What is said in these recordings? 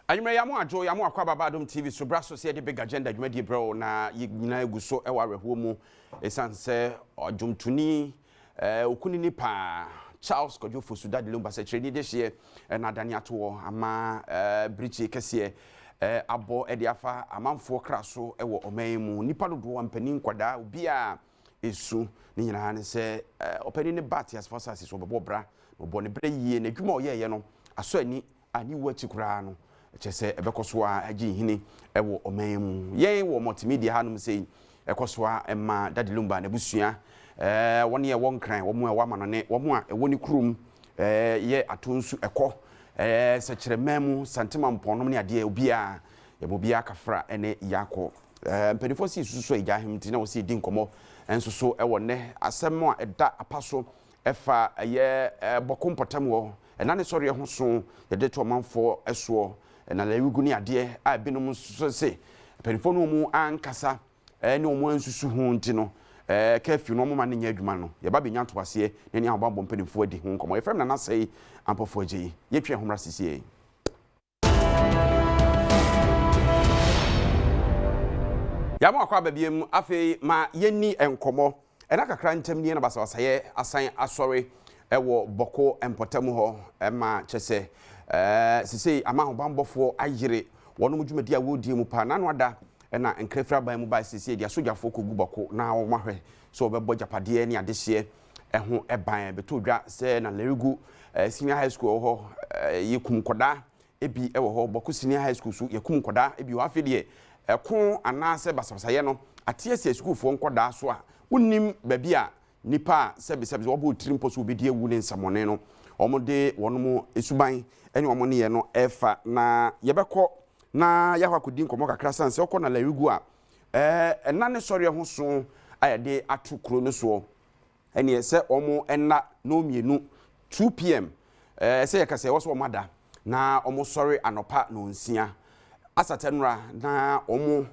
Anyway, I'm a joy, I'm a Adom TV, so Brasso said the big agenda, you made bro, na Yigna Guso, Ewa Homo, a sanse, or Jum Tuni, Ukunini Pa, Charles Kojo for Sudad Lumba, Trade this year, and Adaniato, Ama, Bridge Cassia, Abo Ediafa, a man for Crasso, Ewa Omemu, Nipado and Penin Quada, Bia, Isu, Nina, and say, opening the batty as far as it's over Bobra, no bonnet, ye, and a good more, yeah, no, a certain, and you were to crown. Chese ebekoswa agi hini ewo omemu ye wo multimedia hanum sei ekoswa emma Daddy Lumba na busua woni ye won kran wo mu e wa manone wo mu a ewo ni krum ye atonsu eko se kirememu santema mponom ne ade obia ye bobia kafra ene yako mpedifo si susu eja himti na wo si di nkomo enso so ewo ne asem a eda apaso efa ye bokompotam wo enane sori ho so ye de to manfo eso na la yugu ni ade a binom so se penfono mu ankasa ne omo ansusu hu ntino curfew no mo ma nya adwuma no ye ba benya to ase ne ne abambo penfo adi hu nkomo ye frem na nasei ampofo agi ye twe homra sisi ya mo akwa babiem afei ma yenni enkomo ena kakra ntam ni na basawasa ye asan asori ewo boko empotam ho ma chese sisi ama hobambofo ayire wono mudwumadi a wodi mu pa na no ada na nkrefra ban mu ba sisi dia sojafo kogu boko na wo mahwe so obebo japade ne adehye eho eban betodwa se na lerigu senior high school ho yekum koda ebi ewo ho boko senior high school so yekum koda ebi wa afedie eko anase basabasaye no atiese school fo nkoda so a unnim babi a nipa sebe wo trimpo so obedi ewu ne nsamone no omode wono esuban eni omone ye no efa na yebekọ na yahwa kodi nkomo kakra sanse okọ na larigu a enane sori ho so ayede atu kro no so eni ese omo enna no mienu 2 pm ese yakase wo so omada na omo sori anopa no nsia asatenra na omo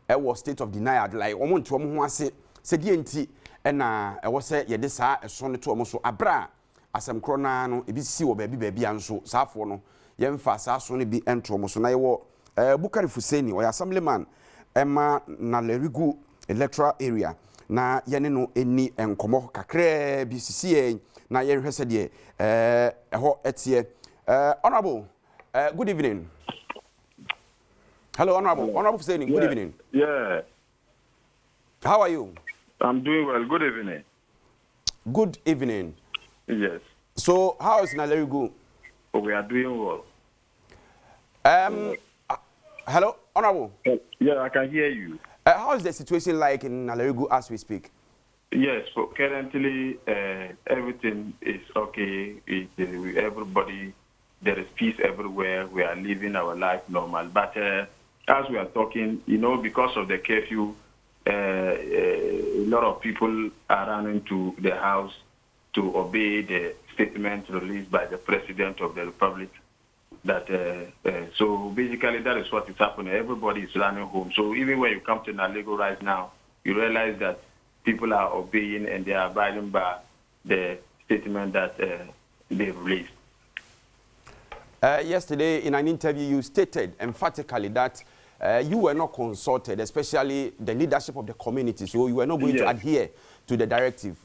ewo state of denial like omo nti omo ho ase se die nti ena ewo se yede saa eso ne to omo so abra asem krona no ebi si wo baabi anso saafo no yemfa saaso ne bi entro mo so na yewo Bukari Fuseni o assemblyman ema na lerigu electoral area na yene no eni enkomo kakra bi sisi na ye hwese de eho etie honorable good evening. Hello honorable Fuseni, good evening. Yeah. How are you? I'm doing well. Good evening. Good evening. Yes. So how is Nalerigu? Oh, we are doing well. Hello, honorable. Yeah, I can hear you. How is the situation like in Nalerigu as we speak? Yes, so currently everything is okay. Everybody, there is peace everywhere. We are living our life normal. But as we are talking, because of the curfew, a lot of people are running to the house to obey the statement released by the President of the Republic. That so basically that is what is happening. Everybody is running home. So even when you come to Nalego right now, you realize that people are obeying and they are abiding by the statement that they released. Yesterday, in an interview, you stated emphatically that you were not consulted, especially the leadership of the community, so you were not going to adhere to the directive.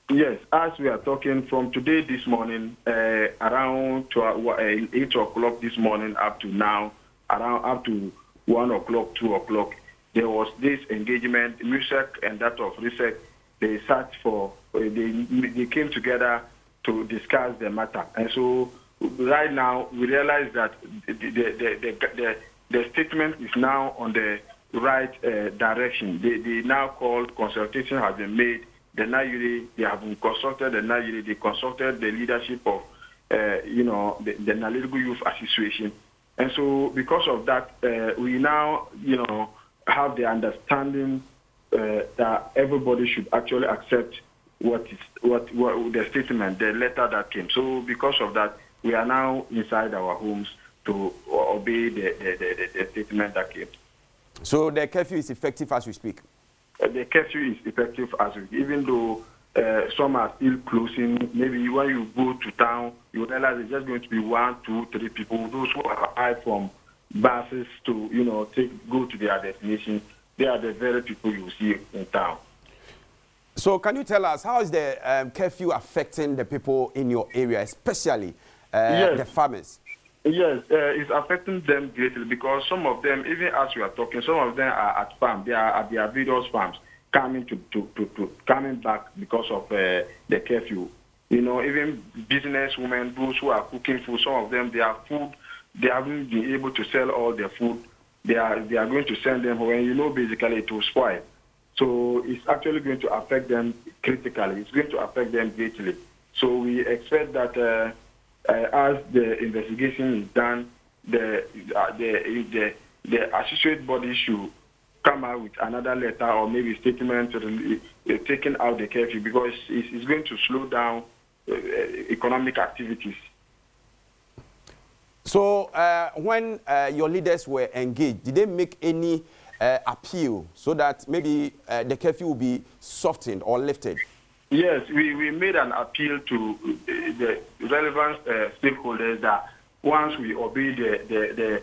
Yes, as we are talking from today, this morning, around 8 o'clock this morning up to now, around up to 1 o'clock, 2 o'clock, there was this engagement, music and that of research. They sat for, they came together to discuss the matter. And so right now, we realize that the statement is now on the right direction. They now called, consultation has been made. The Nayuri, they have consulted the Nayuri, they consulted the leadership of, the Nalerigu Youth Association. And so because of that, we now, have the understanding that everybody should actually accept what the statement, the letter that came. So because of that, we are now inside our homes to obey the statement that came. So the curfew is effective as we speak? The curfew is effective as we speak, even though some are still closing. Maybe when you go to town, you realize it's just going to be 1, 2, 3 people. Those who arrive from buses to, go to their destination, they are the very people you see in town. So can you tell us, how is the curfew affecting the people in your area, especially the farmers? Yes, it's affecting them greatly because some of them, even as we are talking, some of them are at farm. They are at their various farms coming coming back because of the curfew. Even business women, those who are cooking food, some of them, their food, they haven't been able to sell all their food. They are going to send them when basically it will spoil. So it's actually going to affect them critically. It's going to affect them greatly. So we expect that as the investigation is done, the associate body should come out with another letter or maybe statement taking out the curfew because it's going to slow down economic activities. So when your leaders were engaged, did they make any appeal so that maybe the curfew will be softened or lifted? Yes, we made an appeal to the relevant stakeholders that once we obey the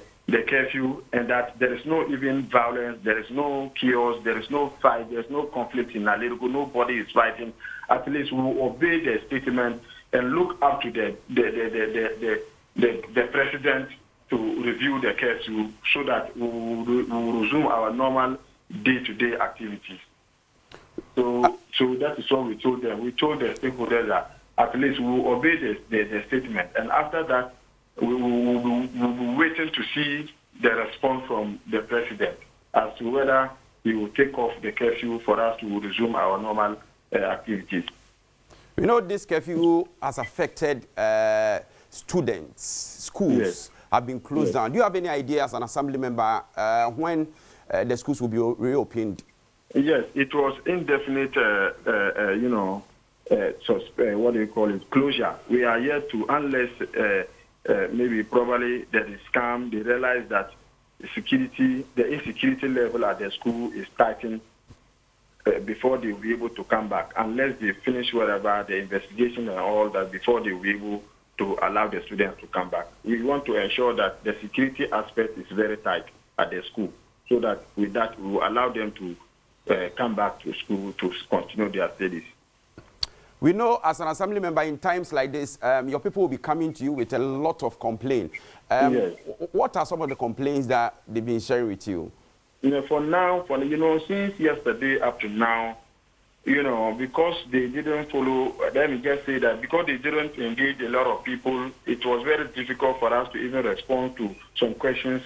curfew and that there is no even violence, there is no chaos, there is no fight, there is no conflict in Nalerigo, nobody is fighting, at least we will obey the statement and look up to the president to review the curfew so that we will resume our normal day-to-day activities. So that is what we told them. We told the stakeholders that at least we will obey the statement. And after that, we will be waiting to see the response from the president as to whether he will take off the curfew for us to resume our normal activities. This curfew has affected students, schools. Yes. Have been closed down. Do you have any idea as an assembly member when the schools will be reopened? Yes, it was indefinite, what do you call it, closure. We are yet to, unless maybe probably there is calm, they realize that the insecurity level at the school is tightened before they will be able to come back, unless they finish whatever, the investigation and all that, before they will be able to allow the students to come back. We want to ensure that the security aspect is very tight at the school, so that with that we will allow them to come back to school to continue their studies. We know as an assembly member in times like this, your people will be coming to you with a lot of complaints. Yes. What are some of the complaints that they've been sharing with you? For now, since yesterday up to now, because they didn't follow, let me just say that because they didn't engage a lot of people, it was very difficult for us to even respond to some questions,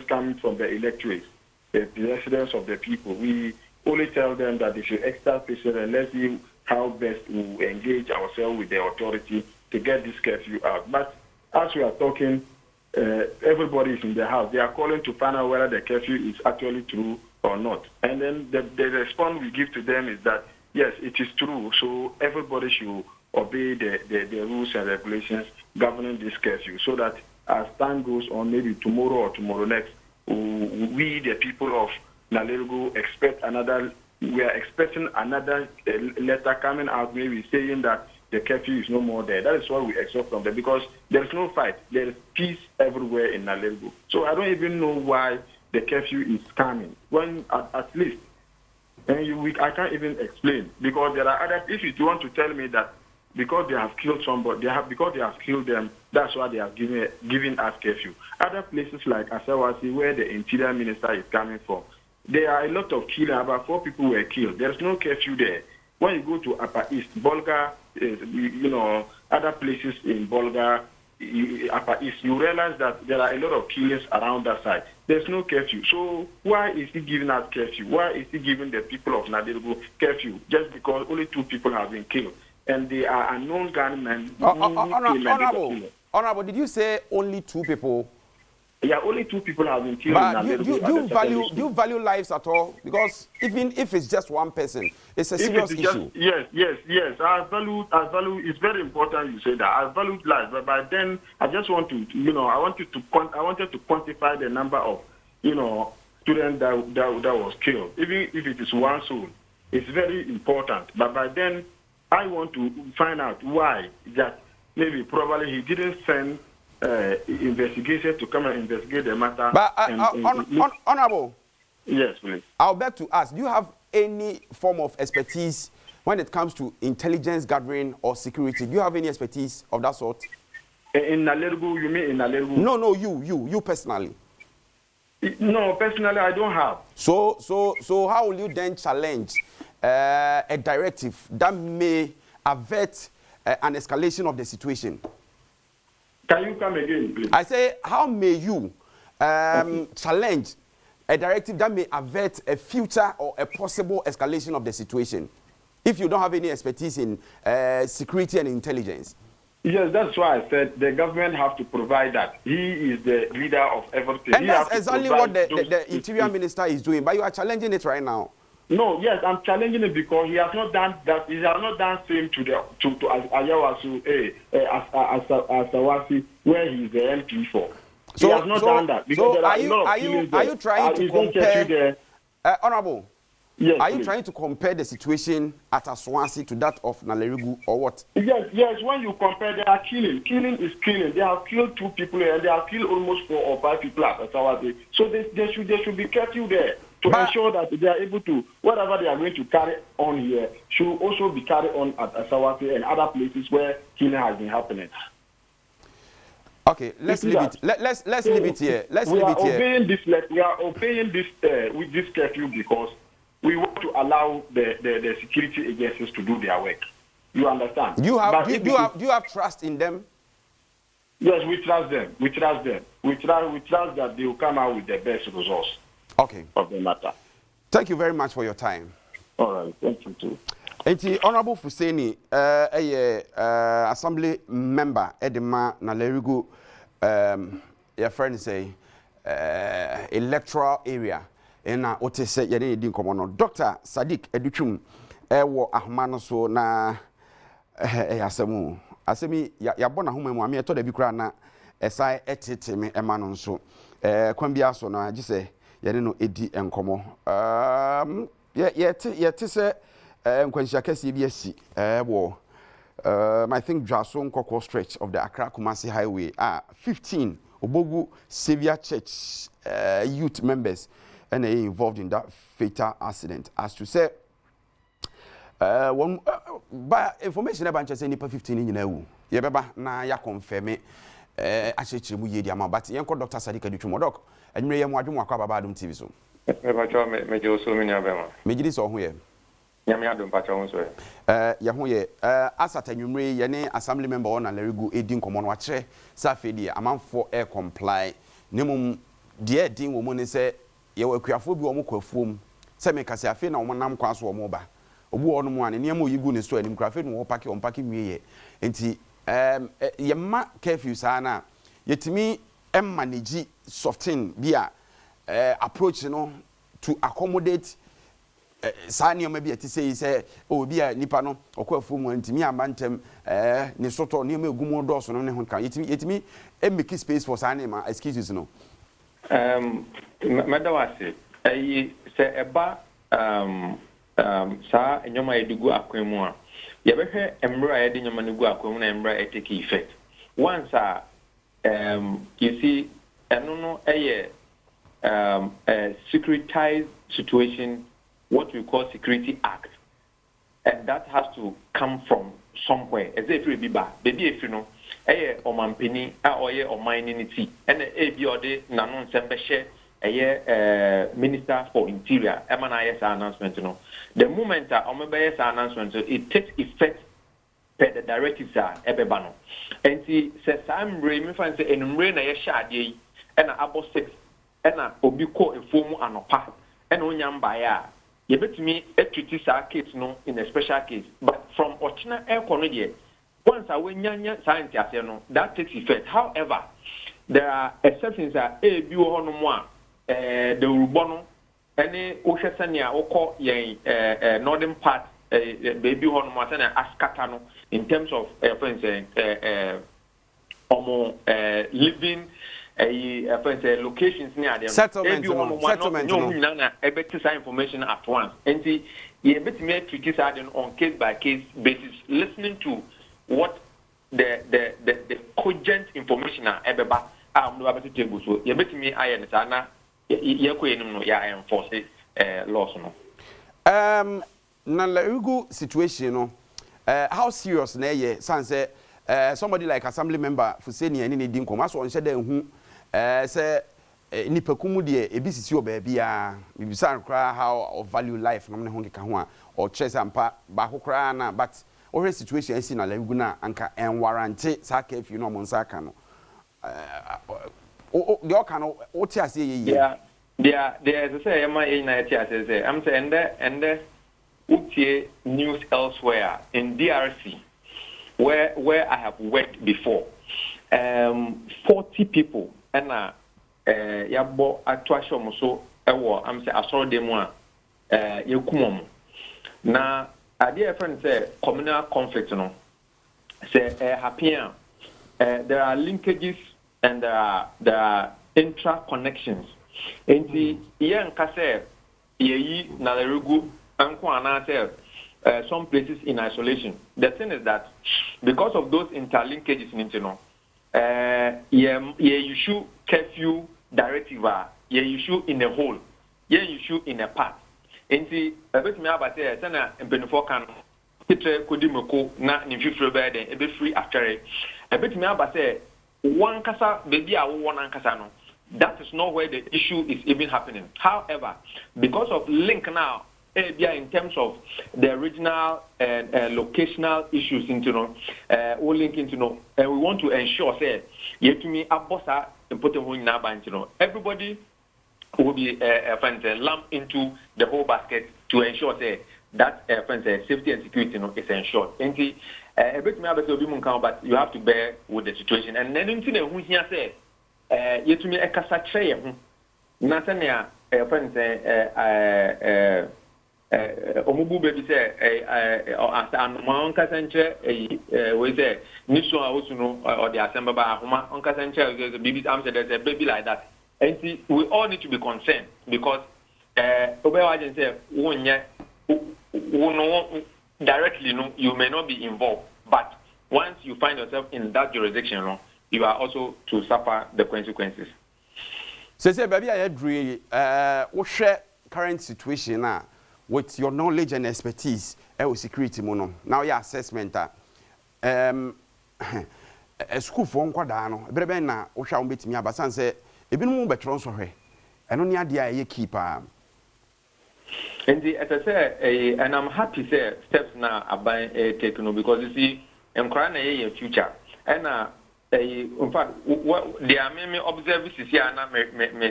coming from the electorates, the residents of the people. We only tell them that they should extra patient and let's see how best we engage ourselves with the authority to get this curfew out. But as we are talking, everybody is in the house. They are calling to find out whether the curfew is actually true or not. And then the response we give to them is that, yes, it is true. So everybody should obey the rules and regulations governing this curfew so that as time goes on, maybe tomorrow or tomorrow next, we, the people of Nalerigo, we are expecting another letter coming out maybe saying that the curfew is no more there. That is what we expect from them because there is no fight. There is peace everywhere in Nalerigo. So I don't even know why the curfew is coming. When at least, I can't even explain because there are other. If you want to tell me that because they have killed somebody, because they have killed them, that's why they are giving us curfew. Other places like Asawasi, where the interior minister is coming from, there are a lot of killing. About 4 people were killed. There is no curfew there. When you go to Upper East, Bolga, other places in Bolga, Upper East, you realize that there are a lot of killings around that side. There's no curfew. So why is he giving us curfew? Why is he giving the people of Nalerigo curfew? Just because only 2 people have been killed. And they are unknown gunmen. Honorable, did you say only 2 people? Yeah, only 2 people have been killed. But do you value lives at all? Because even if it's just one person, it's a serious issue. Yes. I value. It's very important you say that. I value lives, but then I just want to, I wanted to quantify the number of, students that was killed. Even if it is one soul, It's very important. But by then, I want to find out why that maybe probably he didn't send investigators to come and investigate the matter. But Honorable. Yes, please. I'll beg to ask, do you have any form of expertise when it comes to intelligence gathering or security? Do you have any expertise of that sort? In Nalergu, you mean in Nalergu? No, you personally. No, personally, I don't have. So how will you then challenge a directive that may avert an escalation of the situation? Can you come again, please? I say, how may you challenge a directive that may avert a future or a possible escalation of the situation if you don't have any expertise in security and intelligence? Yes, that's why I said the government have to provide that. He is the leader of everything. And that's exactly what the Interior Minister is doing, but you are challenging it right now. No, yes, I'm challenging it because he has not done that. He has not done same to Ayawasu, Asawasi, where he is the MP for. He has not done that. Because are you trying to compare, Honorable? Yes, are you trying to compare the situation at Asawasi to that of Nalergu or what? Yes. When you compare, they are killing. Killing is killing. They have killed 2 people and they have killed almost 4 or 5 people at Asawasi. So they should be careful there to ensure that they are able to, whatever they are going to carry on here, should also be carried on at Asawasi and other places where killing has been happening. Okay, let's leave it. Let's leave it here. We are obeying this with this curfew because we want to allow the security agencies to do their work. You understand? Do you have trust in them? Yes, we trust them. We trust that they will come out with the best results. Okay. Of the matter. Thank you very much for your time. All right. Thank you too. Enti Honorable Fuseni, Assembly member Edema Nalergu, your friend say electoral area. Na ote se yene di nkomo no Dr. Sadiq Educhum wo ahoma no so na asemi ya bona homa mu ame to da bi kura na esai etete me ema no so kwan bia so na agise yene no edi enkomo yete se nkwanhia kase bi asi wo I think Dwaso Nkoko stretch of the Accra Kumasi Highway 15 Obogu Savior Church youth members and involved in that fatal accident. As to say, one by information about just any 15 in you know, na ya confirm actually mu yedi ama but yanko Dr. Sadiq Educhum doc and me yam adwum akwa baba Adom TV so. Me jo so me nyabema. Me gidi so ho ye. Nyame Adom pacha ho so ye. Ya ho ye asata nwumre ye ne assembly member on Nalergu edi nkomo no akere sa fedi amanfo comply nemum de din wo mu ne se ye wakuafo bi wo kwafuom se me kase afi na wo nam kwa so wo ba obu wo no mu ane niam oyigu ne so anim krafe no wo pake on pake wiye enti ye ma curfew sana yetimi manage soften bia approach no to accommodate sani o ma bia ti say obi a nipa no okwafuom antimi amantem ne soto ne ma egumu do so no ne ho kan yetimi make space for sani ma excuses no Madawase, say eba sa enyoma edigu akwemu a yebehwe emra yedi nyoma nigu akwemu na emra take effect once you see eno no a securitized situation, what we call Security Act, and that has to come from somewhere. As if we be baby if you know omampeni oye omanity and bi ode nanon sembeshe minister for interior MNIS announcement no the moment omebes announcement it takes effect per the directives ebeba no enti se sam re me fan say enumre na ye hya ade and abo 6 and obi ko efomu anopa and onyamba ya yebetumi etuti sa case no in a special case but from ochina ekono de once awanyanya science no that takes effect. However, there are exceptions that bi wo no mo a the rubono any ohwesania woko yen northern part baby wo no mo asana askata no in terms of for instance living locations near them settlement na ebeti sa information at once and you bet me treat this on case by case basis, listening to what the cogent information are ebeba no about table. So you bet me I understand na you no ya enforce laws no. Na la situation no. How serious na ye say somebody like assembly member for say ni ani di nkoma so on hye da hu say nipakumu de ebisisi obabia bibisa nkra how value life no me ho keka ho a or chese ampa ba kokra na but or situation si na la na anka en warranty sa curfew no mo nsaka no the all can what you say yeah as I say my na say I'm saying and utie news elsewhere in DRC where I have worked before 40 people and yabo atwasho so ewo am say asoro dem a yekumom na ade e friend say communal conflict no say happy there are linkages and there are intra-connections. Enti ye nka say yeyi na regu anko ana say some places in isolation. The thing is that because of those interlinkages into no you issue curfew directive you issue in a whole you issue in a part. Enti bit me about say na mpenifo kan pitre kodimoko na nimfifre be den e be free after it bit me about say one kasa baby a wo one kasa no. That is not where the issue is even happening. However, because of link now, in terms of the regional and locational issues, we link into and we want to ensure, say, everybody will be lumped into the whole basket to ensure, say, that safety and security is ensured. And but you have to bear with the situation. And then who here say. Yetumi ekasa treye ho na sene friend omubu bebi say anoma onkasa nche we say niso a osuno or the assembly ba ahoma onkasa nche bibi am say there's a baby like that. And see, we all need to be concerned because obewa agen say wonye directly no you may not be involved, but once you find yourself in that jurisdiction no you are also to suffer the consequences. Say, baby, I agree. What's current situation with your knowledge and expertise? Security mono. Now your assessment. A school for Quadano. Brebe na Osha umbit me abasan say. Ebi no betron so hwe. Eno ne ade a ye keeper. And as I say, and I'm happy say steps now are taken because you see, I'm crying a future and in fact, there are many observances here and I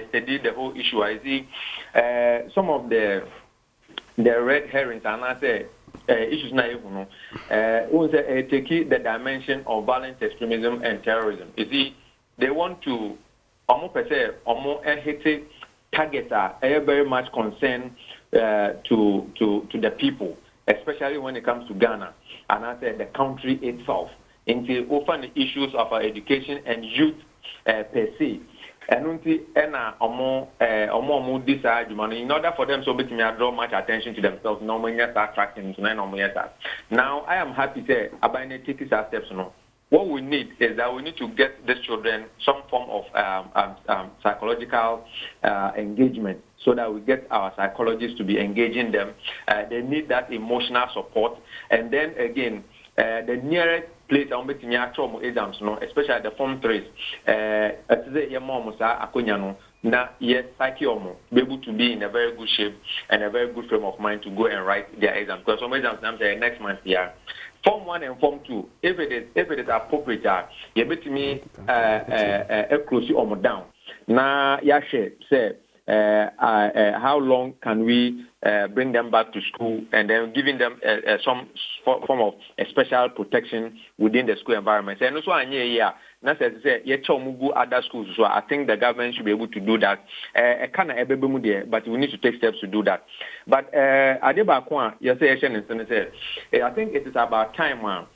study the whole issue. I see some of the red herrings and I say issues now take the dimension of violent extremism and terrorism. You see, they want to almost hit targets are very much concerned to the people, especially when it comes to Ghana and I say the country itself. Into often the issues of our education and youth per se. And decide in order for them to draw much attention to themselves, normally start tracking now I am happy to say about take these steps no. What we need is that we need to get these children some form of psychological engagement so that we get our psychologists to be engaging them. They need that emotional support. And then again, the nearest place I'm betting exams, no, especially the Form 3s. Your mom na yes, psyche be able to be in a very good shape and a very good frame of mind to go and write their exams. Because some exams I'm saying next month here. Form 1 and Form 2, if it is appropriate, you bet me close you down. Na yashe say how long can we bring them back to school and then giving them some form of a special protection within the school environment. And also, other schools. So I think the government should be able to do that. But we need to take steps to do that. But I think it is about time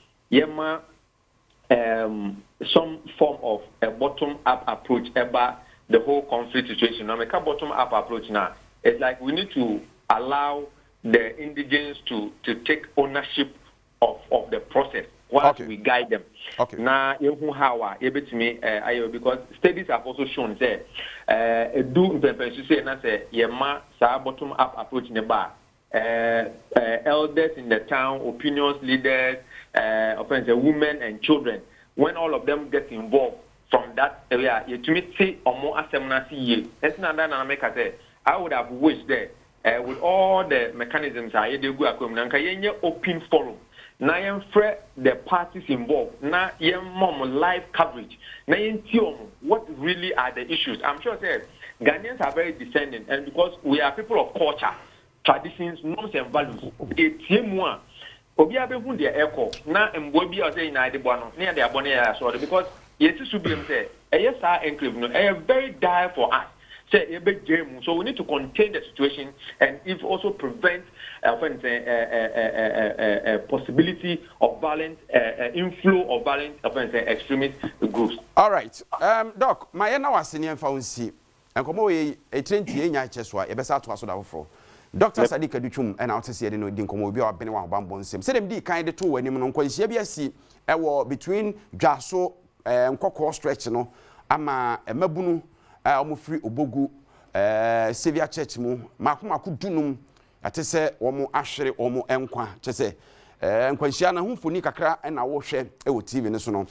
some form of a bottom-up approach about the whole conflict situation. Now, make a bottom-up approach now. It's like we need to allow the indigents to take ownership of the process whilst we guide them. Now, because studies have also shown that do bottom up approach in the bar. Elders in the town, opinions leaders, women and children, when all of them get involved from that area, to me say or more assembly. That's not that I would have wished that with all the mechanisms I do open forum. Now you the parties involved. Now you live coverage. Now you what really are the issues. I'm sure that Ghanaians are very discerning, and because we are people of culture, traditions, norms and values. It's one. Obi abehu de echo. Na mbo bi o say na de bono. Na de abone ya so because yesi subiem say yes our enclave no very dire for us. Say ebe game. So we need to contain the situation and if also prevent possibility of violent inflow of violent extremist groups. All right. Doc, my na waseni emfa unsi. Enkomo we etrenti enya cheswa ebesa to aso da wofro. Dr. Sadiq Aduchum and out here no din komo bi obene wa bambon sem. Say dem di kan de to wanim no nkwanhia bi asi ewo between Dwaso nkokọ stretch no ama emabunu omofri obogu Sevia Church mu makomako dunum atese omo ahwere omo enkwa chese nkwanhia na humfoni kakra na wo hwe ewo TV ne so no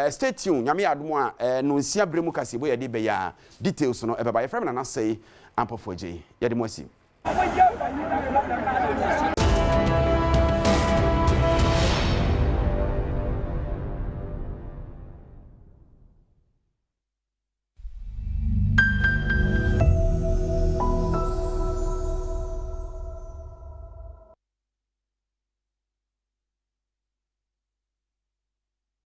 stay tuned nyame adom a no nsia bremu kase bo ye de be ya details no ebeba ye frame na say ampofoje ye de mo asi